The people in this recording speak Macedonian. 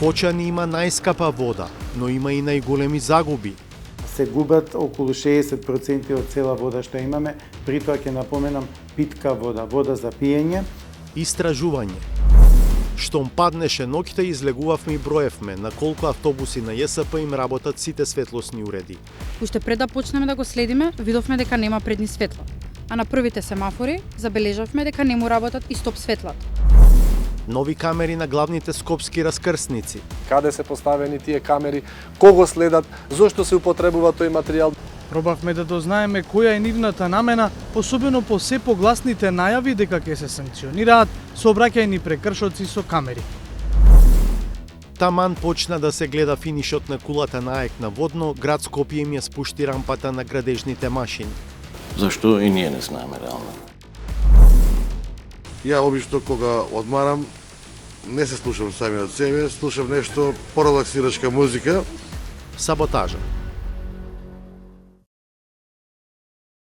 Кочани има најскапа вода, но има и најголеми загуби. Се губат околу 60% од цела вода што имаме, при тоа ќе напоменам питка вода, вода за пиење. Истражување. Штом паднеше ноќта излегувавме и броевме на колку автобуси на ЈСП им работат сите светлосни уреди. Уште пред да почнеме да го следиме, видовме дека нема предни светла. А на првите семафори забележавме дека не му работат и стоп светлата. Нови камери на главните скопски раскрсници. Каде се поставени тие камери, кого следат, зошто се употребува тој материјал. Пробавме да дознаеме која е нивната намена, особено по се погласните најави дека ќе се санкционираат сообраќајни прекршоци со камери. Таман почна да се гледа финишот на кулата на АЕК на Водно, град Скопје им ја спушти рампата на градежните машини. Зашто и ние не знаеме реално. Ја обично кога одмарам, не се слушам самиот себе, слушам нешто порелаксирачка музика. Саботажа.